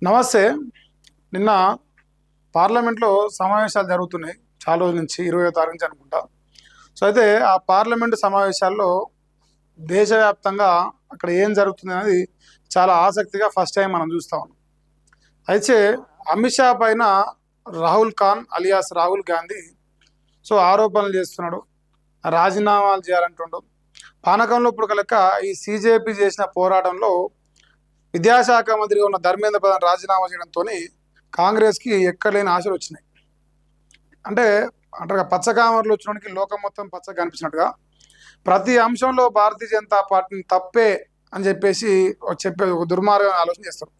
నమస్తే. నిన్న పార్లమెంట్లో సమావేశాలు జరుగుతున్నాయి. చాలా రోజుల నుంచి 20వ తారీఖు నుంచి అనుకుంటా. అయితే ఆ పార్లమెంటు సమావేశాల్లో దేశవ్యాప్తంగా అక్కడ ఏం జరుగుతుంది అనేది చాలా ఆసక్తిగా ఫస్ట్ టైం మనం చూస్తా ఉన్నాం. అయితే అమిత్ షా పైన రాహుల్ ఖాన్ అలియాస్ రాహుల్ గాంధీ ఆరోపణలు చేస్తున్నాడు. రాజీనామాలు చేయాలంటుండు. పానకంలో ఇప్పుడు కనుక ఈ సీజేపీ చేసిన పోరాటంలో విద్యాశాఖ మంత్రిగా ఉన్న ధర్మేంద్ర ప్రధాన్ రాజీనామా చేయడంతో కాంగ్రెస్కి ఎక్కడలేని ఆశలు వచ్చినాయి. అంటే అంటారు పచ్చకామర్లు వచ్చినోడికి లోకం మొత్తం పచ్చగా కనిపించినట్టుగా ప్రతి అంశంలో భారతీయ జనతా పార్టీని తప్పే అని చెప్పేసి చెప్పే ఒక దుర్మార్గం ఆలోచన చేస్తారు.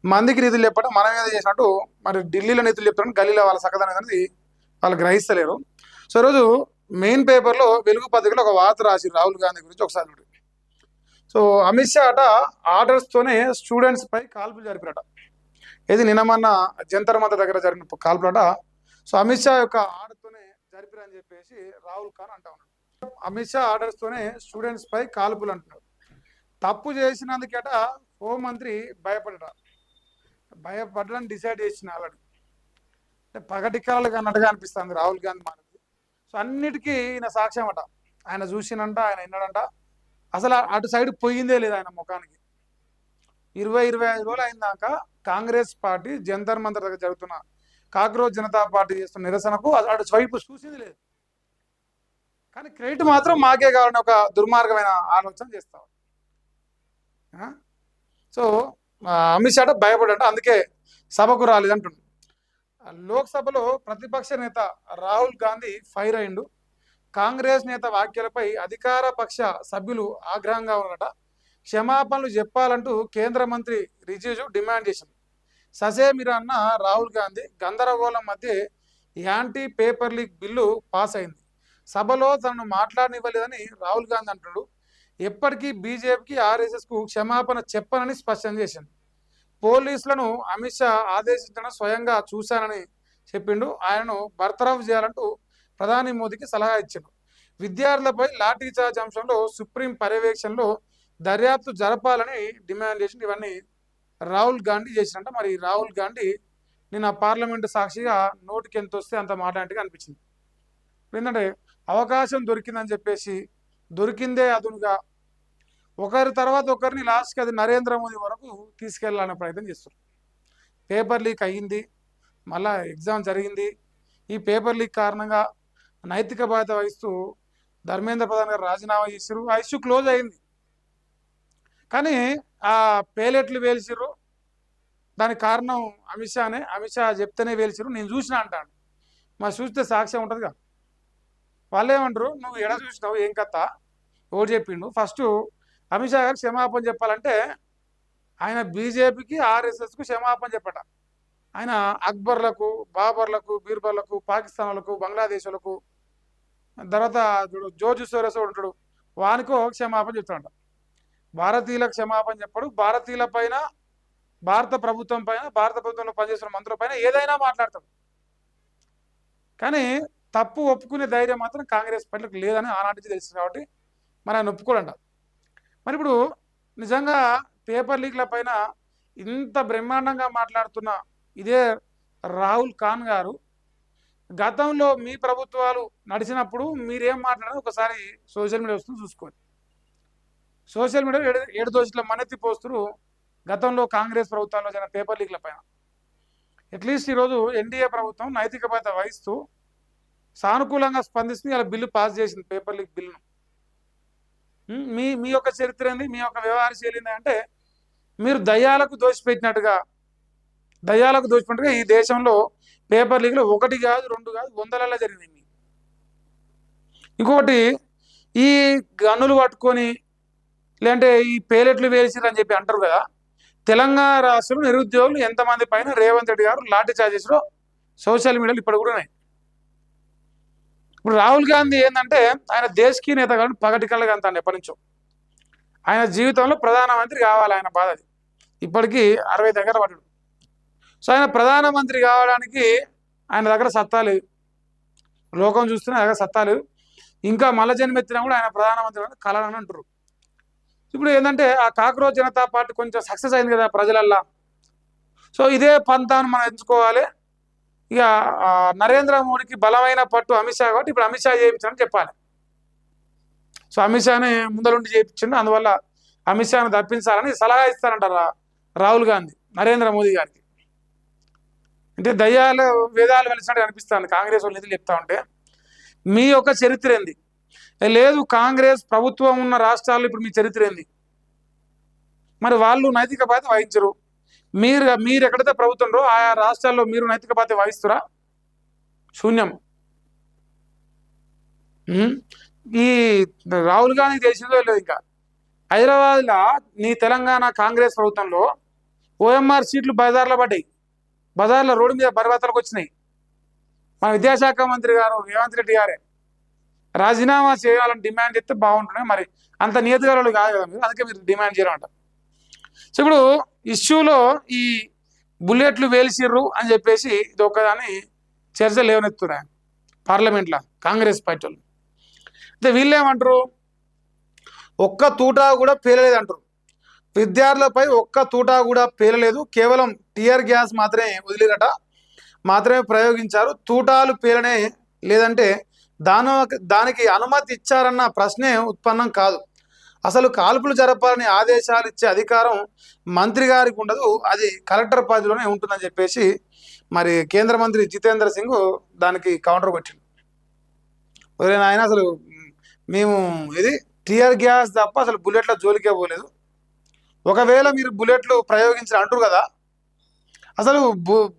మందికి నిధులు చెప్పడం మనం ఏదో చేసినట్టు మరి ఢిల్లీలో నిధులు చెప్తారని గల్లీలో వాళ్ళ సకదనం అనేది వాళ్ళు గ్రహిస్తలేరు. ఈరోజు మెయిన్ పేపర్లో వెలుగు పత్రికలో ఒక వార్త రాసి రాహుల్ గాంధీ గురించి ఒకసారి చూడండి. అమిత్ షా అట ఆర్డర్స్తోనే స్టూడెంట్స్ పై కాల్పులు జరిపినట. ఇది నిన్న మొన్న జంతర్ మంతర్ దగ్గర జరిగిన కాల్పులట. అమిత్ షా యొక్క ఆర్డర్తోనే జరిపిరని చెప్పేసి రాహుల్ ఖాన్ అంటా ఉన్నాడు. అమిత్ షా ఆర్డర్స్తోనే స్టూడెంట్స్ పై కాల్పులు అంటున్నాడు. తప్పు చేసినందుకట హోంమంత్రి భయపడని డిసైడ్ చేసిన ఆల్రెడీ. అంటే పగటికాలకు అన్నట్టుగా అనిపిస్తుంది రాహుల్ గాంధీ మాటకి. అన్నిటికీ ఈయన సాక్ష్యం అట. ఆయన చూసినంట, ఆయన విన్నాడంట. అసలు అటు సైడ్ పోయిందే లేదు ఆయన ముఖానికి. 20-25 రోజులు అయిందాక కాంగ్రెస్ పార్టీ జంతర్ మంతర్ దగ్గర జరుగుతున్న కాక్రోచ్ జనతా పార్టీ చేస్తున్న నిరసనకు అటు వైపు చూసింది లేదు. కానీ క్రెడిట్ మాత్రం మాకే కావాలని ఒక దుర్మార్గమైన ఆలోచన చేస్తాం. అమిత్ షా భయపడట, అందుకే సభకు రాలేదంటుండు. లోక్సభలో ప్రతిపక్ష నేత రాహుల్ గాంధీ ఫైర్ అయిండు. కాంగ్రెస్ నేత వ్యాఖ్యలపై అధికార పక్ష సభ్యులు ఆగ్రహంగా ఉన్నారట. క్షమాపణలు చెప్పాలంటూ కేంద్ర మంత్రి రిజిజు డిమాండ్ చేసింది. ససేమిరా అన్న రాహుల్ గాంధీ గందరగోళం మధ్య anti paper leak bill pass అయింది. సభలో తనను మాట్లాడనివ్వలేదని రాహుల్ గాంధీ అంటున్నాడు. ఎప్పటికీ బీజేపీకి ఆర్ఎస్ఎస్కు క్షమాపణ చెప్పనని స్పష్టం చేసింది. పోలీసులను అమిత్ షా ఆదేశించడం స్వయంగా చూశానని చెప్పిండు. ఆయనను బర్తరఫ్ చేయాలంటూ ప్రధాని మోదీకి సలహా ఇచ్చాడు. విద్యార్థులపై లాఠీచార్జ్ అంశంలో సుప్రీం పర్యవేక్షణలో దర్యాప్తు జరపాలని డిమాండ్ చేసింది. ఇవన్నీ రాహుల్ గాంధీ చేసినట్ట. మరి రాహుల్ గాంధీ నిన్న పార్లమెంటు సాక్షిగా నోటికి ఎంత వస్తే అంత మాట్లాడినట్టుగా అనిపించింది. ఏంటంటే అవకాశం దొరికిందని చెప్పేసి దొరికిందే అదునుగా ఒకరి తర్వాత ఒకరిని లాస్ట్కి అది నరేంద్ర మోదీ వరకు తీసుకెళ్లాలనే ప్రయత్నం చేస్తారు. పేపర్ లీక్ అయ్యింది, మళ్ళా ఎగ్జామ్ జరిగింది. ఈ పేపర్ లీక్ కారణంగా నైతిక బాధ్యత వహిస్తూ ధర్మేంద్ర ప్రధాన్ గారు రాజీనామా చేసారు. ఆ ఇష్యూ క్లోజ్ అయింది. కానీ ఆ పేలెట్లు వేల్చిర్రు. దానికి కారణం అమిత్ షానే. అమిత్ షా చెప్తేనే వేల్చిర్రు. నేను చూసిన అంటాను. మరి చూస్తే సాక్ష్యం ఉంటుందిగా. వాళ్ళు ఏమంటారు, నువ్వు ఎడ చూసినావు, ఏం కథ, ఎవరు చెప్పిండు? ఫస్ట్ అమిత్ షా గారికి క్షమాపణ చెప్పాలంటే ఆయన బీజేపీకి ఆర్ఎస్ఎస్కు క్షమాపణ చెప్పట. ఆయన అక్బర్లకు, బాబర్లకు, బీర్బర్లకు, పాకిస్తాన్ వాళ్ళకు, బంగ్లాదేశ్ వాళ్ళకు, తర్వాత జోర్జ్ సోరస్ ఉంటాడు, వానికో క్షమాపణ చెప్తాడంట. భారతీయులకు క్షమాపణ చెప్పడు. భారతీయుల పైన, భారత ప్రభుత్వం పైన, భారత ప్రభుత్వంలో పనిచేస్తున్న మంత్రుల పైన ఏదైనా మాట్లాడతాడు. కానీ తప్పు ఒప్పుకునే ధైర్యం మాత్రం కాంగ్రెస్ పార్టీలకు లేదని ఆనాటి నుంచి తెలుసు. కాబట్టి మరి ఆయన ఒప్పుకోడంట. మరి ఇప్పుడు నిజంగా పేపర్ లీక్ల పైన ఇంత బ్రహ్మాండంగా మాట్లాడుతున్న ఇదే రాహుల్ ఖాన్ గారు గతంలో మీ ప్రభుత్వాలు నడిచినప్పుడు మీరేం మాట్లాడారో ఒకసారి సోషల్ మీడియా వస్తుంది చూసుకోండి. సోషల్ మీడియా ఏడు దోషుల మనెత్తి పోస్తున్నారు గతంలో కాంగ్రెస్ ప్రభుత్వంలో జరిగిన పేపర్ లీక్ల పైన. అట్లీస్ట్ ఈరోజు ఎన్డీఏ ప్రభుత్వం నైతిక బాధ్యత వహిస్తూ సానుకూలంగా స్పందిస్తూ ఇలా బిల్లు పాస్ చేసింది, పేపర్ లీక్ బిల్లును. మీ యొక్క చరిత్ర ఏంది, మీ యొక్క వ్యవహార శైలి అంటే మీరు దయ్యాలకు దోషిపెట్టినట్టుగా ఈ దేశంలో పేపర్ లీక్లు 1 కాదు 2 కాదు 100లలో జరిగింది. ఇంకొకటి, ఈ గన్నులు పట్టుకొని లేదంటే ఈ పేలెట్లు వేసిరని చెప్పి అంటారు కదా. తెలంగాణ రాష్ట్రంలో నిరుద్యోగులు ఎంతమంది పైన రేవంత్ రెడ్డి గారు లాఠీ చార్జ్ చేసారో సోషల్ మీడియాలో ఇప్పుడు కూడా ఉన్నాయి. ఇప్పుడు రాహుల్ గాంధీ ఏంటంటే ఆయన దేశకీ నేత కానీ పగటికల్గా అంటాను ఎప్పటి నుంచో. ఆయన జీవితంలో ప్రధానమంత్రి కావాలి, ఆయన బాధ అది. ఇప్పటికీ 60 దగ్గర పడ్డాడు. ఆయన ప్రధానమంత్రి కావడానికి ఆయన దగ్గర సత్తా లేదు. లోకం చూస్తున్నా ఆయన దగ్గర సత్తా లేదు. ఇంకా మల్ల జన్మెత్తినా కూడా ఆయన ప్రధానమంత్రి కలనని అంటారు. ఇప్పుడు ఏంటంటే ఆ కాక్రోచ్ జనతా పార్టీ కొంచెం సక్సెస్ అయింది కదా ప్రజలల్లా. సో ఇదే పంతాను మనం ఎంచుకోవాలి. ఇక నరేంద్ర మోడీకి బలమైన పట్టు అమిత్ షా కాబట్టి ఇప్పుడు అమిత్ షా చేయించాలని చెప్పాలి. సో అమిత్ షాని ముందరుండి చేయించండి, అందువల్ల అమిత్ షాను తప్పించాలని సలహా ఇస్తారంటారా రాహుల్ గాంధీ నరేంద్ర మోదీ గారికి. అంటే దయ్యాలు వేదాలు వెలిసినట్టు అనిపిస్తుంది కాంగ్రెస్ వాళ్ళు నిధులు చెప్తా ఉంటే. మీ యొక్క చరిత్ర ఏంది? లేదు, కాంగ్రెస్ ప్రభుత్వం ఉన్న రాష్ట్రాల్లో ఇప్పుడు మీ చరిత్ర ఏంది? మరి వాళ్ళు నైతిక బాధ్యత వహించరు. మీరు ఎక్కడైతే ప్రభుత్వంలో ఆయా రాష్ట్రాల్లో మీరు నైతిక బాధ్యత వహిస్తురా? శూన్యం. ఈ రాహుల్ గాంధీ తెలిసిందో లేదు, ఇంకా హైదరాబాద్లో నీ తెలంగాణ కాంగ్రెస్ ప్రభుత్వంలో ఓఎంఆర్ సీట్లు బజార్లో పడ్డాయి, బజార్లో రోడ్డు మీద పర్వతాలకు వచ్చినాయి. మన విద్యాశాఖ మంత్రి గారు రేవంత్ రెడ్డి గారే రాజీనామా చేయాలని డిమాండ్ చేస్తే బాగుంటున్నాయి. మరి అంత నియతిగాలు కాదు కదా మీరు, అందుకే మీరు డిమాండ్ చేయాలంట. సో ఇప్పుడు ఇష్యూలో ఈ బుల్లెట్లు వేల్చిర్రు అని చెప్పేసి ఇది ఒక్కదాన్ని చర్చ లేవనెత్తున్నారు పార్లమెంట్లో కాంగ్రెస్ పార్టీ వాళ్ళు. అయితే వీళ్ళేమంటారు, ఒక్క తూటా కూడా పేలలేదు అంటారు. విద్యార్థులపై ఒక్క తూటా కూడా పేలలేదు, కేవలం టియర్ గ్యాస్ మాత్రమే వదిలిరట, మాత్రమే ప్రయోగించారు, తూటాలు పేలనే లేదంటే దానికి అనుమతి ఇచ్చారన్న ప్రశ్నే ఉత్పన్నం కాదు. అసలు కాల్పులు జరపాలని ఆదేశాలు ఇచ్చే అధికారం మంత్రి గారికి ఉండదు, అది కలెక్టర్ పరిధిలోనే ఉంటుందని చెప్పేసి మరి కేంద్ర మంత్రి జితేంద్ర సింగ్ దానికి కౌంటర్ కొట్టిండు. ఆయన అసలు మేము ఇది టియర్ గ్యాస్ తప్ప అసలు బుల్లెట్ల జోలికే పోలేదు, ఒకవేళ మీరు బుల్లెట్లు ప్రయోగించారు అంటారు కదా, అసలు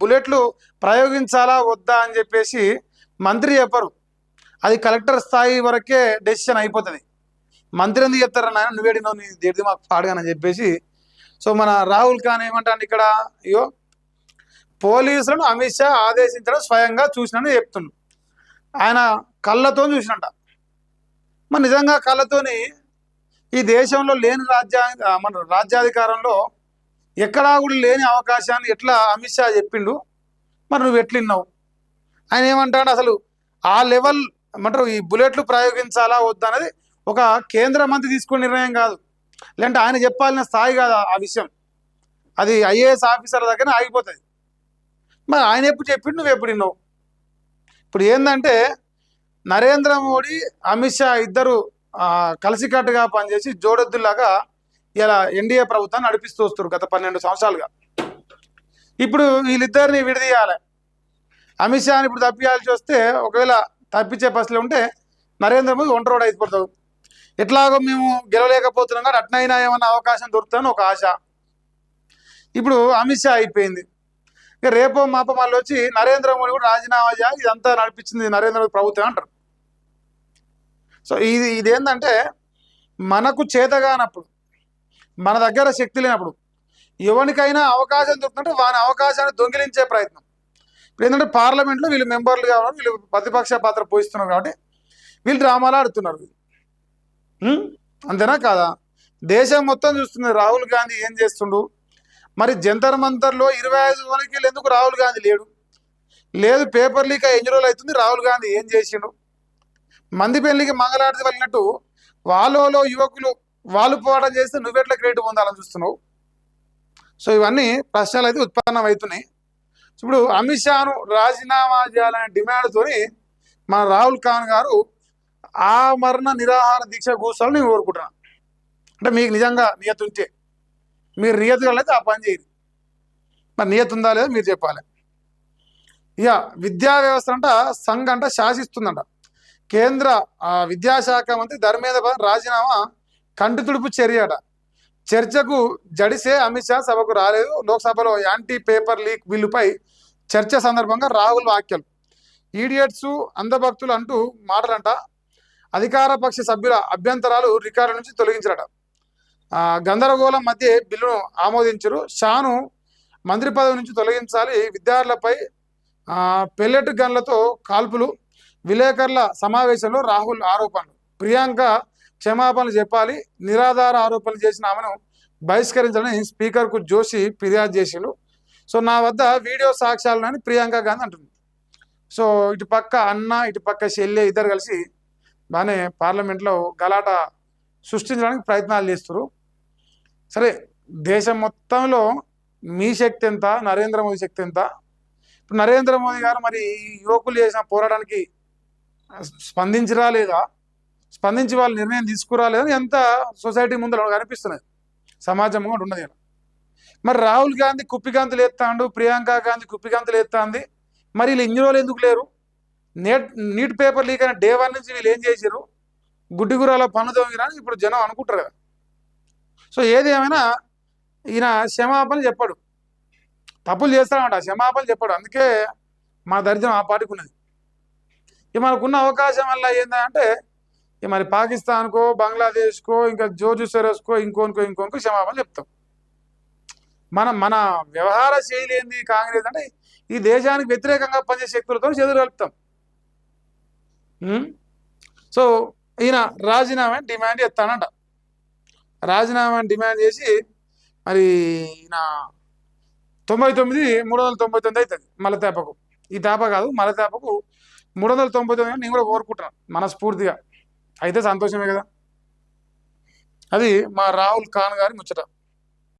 బుల్లెట్లు ప్రయోగించాలా వద్దా అని చెప్పేసి మంత్రి చెప్పరు, అది కలెక్టర్ స్థాయి వరకే డెసిషన్ అయిపోతుంది. మంత్రి ఎందుకు చెప్తారా నాయన, నువ్వేడినో నీ దేడిది మాకు పాడుగానని చెప్పేసి. సో మన రాహుల్ ఖాన్ ఏమంటాను ఇక్కడ, అయ్యో పోలీసులను అమిత్ షా ఆదేశించడం స్వయంగా చూసినని చెప్తున్నాడు. ఆయన కళ్ళతో చూసినట్ట. మరి నిజంగా కళ్ళతోని ఈ దేశంలో లేని మన రాజ్యాధికారంలో ఎక్కడా కూడా లేని అవకాశాన్ని ఎట్లా అమిత్ షా చెప్పిండు, మరి నువ్వు ఎట్లిన్నావు? ఆయన ఏమంటాడు, అసలు ఆ లెవెల్ ఏమంటారు ఈ బుల్లెట్లు ప్రయోగించాలా వద్దా అనేది ఒక కేంద్ర మంత్రి తీసుకునే నిర్ణయం కాదు, లేదంటే ఆయన చెప్పాల్సిన స్థాయి కాదు ఆ విషయం, అది ఐఏఎస్ ఆఫీసర్ దగ్గర ఆగిపోతుంది. మరి ఆయన ఎప్పుడు చెప్పిండు, నువ్వు ఎప్పుడు విన్నావు? ఇప్పుడు ఏంటంటే నరేంద్ర మోడీ అమిత్ షా ఇద్దరు కలిసికట్టుగా పనిచేసి జోడెద్దులాగా ఇలా ఎన్డీఏ ప్రభుత్వాన్ని నడిపిస్తూ వస్తారు గత 12 సంవత్సరాలుగా. ఇప్పుడు వీళ్ళిద్దరిని విడదీయాలి, అమిత్ షాని ఇప్పుడు తప్పియాల్సి వస్తే ఒకవేళ తప్పించే పరిస్థితులు ఉంటే నరేంద్ర మోదీ ఒంటరోడు అయిపోతాడు. ఎట్లాగో మేము గెలవలేకపోతున్నాం కానీ అట్నైనా ఏమన్నా అవకాశం దొరుకుతుందని ఒక ఆశ. ఇప్పుడు అమిత్ షా అయిపోయింది, ఇక రేపో మాపో మళ్ళీ వచ్చి నరేంద్ర మోడీ కూడా రాజీనామా చేయాలి, ఇదంతా నడిపించింది నరేంద్ర మోదీ ప్రభుత్వం అంటారు. సో ఇదేంటంటే మనకు చేతగానప్పుడు, మన దగ్గర శక్తి లేనప్పుడు ఎవరికైనా అవకాశం దొరుకుతుంటే వాని అవకాశాన్ని దొంగిలించే ప్రయత్నం. ఇప్పుడు ఏంటంటే పార్లమెంట్లో వీళ్ళు మెంబర్లు కావాలి, వీళ్ళు ప్రతిపక్ష పాత్ర పోయిస్తున్నారు కాబట్టి వీళ్ళు డ్రామాలు ఆడుతున్నారు. అంతేనా కాదా? దేశం మొత్తం చూస్తుంది రాహుల్ గాంధీ ఏం చేస్తుండు. మరి జంతర్ మంతర్లో 25 వరకు ఎందుకు రాహుల్ గాంధీ లేడు? లేదు, పేపర్ లీక్ ఎన్ని రోజులు అవుతుంది, రాహుల్ గాంధీ ఏం చేసిండు? మంది పెళ్లికి మంగళారతి వెళ్ళినట్టు వాళ్ళలో యువకులు వాళ్ళు పోవడం చేస్తే నువ్వెట్లా క్రెడిట్ పొందాలని చూస్తున్నావు? సో ఇవన్నీ ప్రశ్నలు అయితే ఉత్పన్నం అవుతున్నాయి. ఇప్పుడు అమిత్ షాను రాజీనామా చేయాలనే డిమాండ్తో మన రాహుల్ ఖాన్ గారు ఆ మరణ నిరాహార దీక్ష కూర్చోవాలని నేను కోరుకుంటున్నాను. అంటే మీకు నిజంగా నియతి ఉంటే, మీరు నియతి అయితే ఆ పని చేయరు, మరి నియతి ఉందా లేదా మీరు చెప్పాలి. ఇక విద్యా వ్యవస్థ అంట సంఘ్ అంట శాసిస్తుందంట. కేంద్ర విద్యాశాఖ మంత్రి ధర్మేంద్ర ప్రధాన్ రాజీనామా కంటి తుడుపు చర్య అట. చర్చకు జడిసే అమిత్ షా సభకు రాలేదు. లోక్సభలో యాంటీ పేపర్ లీక్ బిల్లుపై చర్చ సందర్భంగా రాహుల్ వ్యాఖ్యలు, ఈడియట్స్ అంధభక్తులు అంటూ మాటలంట. అధికార పక్ష సభ్యుల అభ్యంతరాలు రికార్డు నుంచి తొలగించారట. గందరగోళం మధ్య బిల్లును ఆమోదించరు. షాను మంత్రి పదవి నుంచి తొలగించాలి. విద్యార్థులపై పెల్లెట్ గన్లతో కాల్పులు. విలేకరుల సమావేశంలో రాహుల్ ఆరోపణలు. ప్రియాంక క్షమాపణలు చెప్పాలి. నిరాధార ఆరోపణలు చేసిన ఆమెను బహిష్కరించాలని స్పీకర్కు జోషి ఫిర్యాదు చేసిండు. సో నా వద్ద వీడియో సాక్ష్యాలని ప్రియాంక గాంధీ అంటుంది. సో ఇటు పక్క అన్న ఇటు పక్క చెల్లె ఇద్దరు కలిసి బాగానే పార్లమెంట్లో గలాట సృష్టించడానికి ప్రయత్నాలు చేస్తారు. సరే, దేశం మొత్తంలో మీ శక్తి ఎంత, నరేంద్ర మోదీ శక్తి ఎంత? ఇప్పుడు నరేంద్ర మోదీ గారు మరి యువకులు చేసిన పోరాటానికి స్పందించరా లేదా, స్పందించి వాళ్ళు నిర్ణయం తీసుకురా లేదా ఎంత సొసైటీ ముందు కనిపిస్తున్నది, సమాజం కూడా ఉన్నది కదా. మరి రాహుల్ గాంధీ కుప్పిగంతులు ఎత్తాండు, ప్రియాంక గాంధీ కుప్పిగంతులు ఎత్తాంది, మరి వీళ్ళు ఇన్ని రోజులు ఎందుకు లేరు? నీట్ పేపర్ లీక్ అయిన డే 1 నుంచి వీళ్ళు ఏం చేశారు? గుడ్డిగురాల పన్ను దొంగిరా ఇప్పుడు జనం అనుకుంటారు కదా. సో ఏది ఏమైనా ఈయన క్షమాపణ చెప్పాడు, తప్పులు చేస్తామంట, క్షమాపణ చెప్పాడు. అందుకే మా దరిద్రం ఆ పార్టీకి ఉన్నది. ఇక మనకున్న అవకాశం వల్ల ఏంటంటే ఇక మరి పాకిస్తాన్కో, బంగ్లాదేశ్కో, ఇంకా జోర్జు సొరోస్కో, ఇంకోనుకో క్షమాపణ చెప్తాం. మన వ్యవహార శైలి ఏంది కాంగ్రెస్ అంటే ఈ దేశానికి వ్యతిరేకంగా పనిచేసే శక్తులతో చేతులు కలుపుతాం. సో ఈయన రాజీనామా డిమాండ్ చేస్తానంట. రాజీనామా డిమాండ్ చేసి మరి ఈయన 399 అవుతుంది మలతేపకు. ఈ తేప కాదు, మలతేపకు 399 నేను కూడా కోరుకుంటున్నాను మనస్ఫూర్తిగా. అయితే సంతోషమే కదా. అది మా రాహుల్ ఖాన్ గారి ముచ్చట.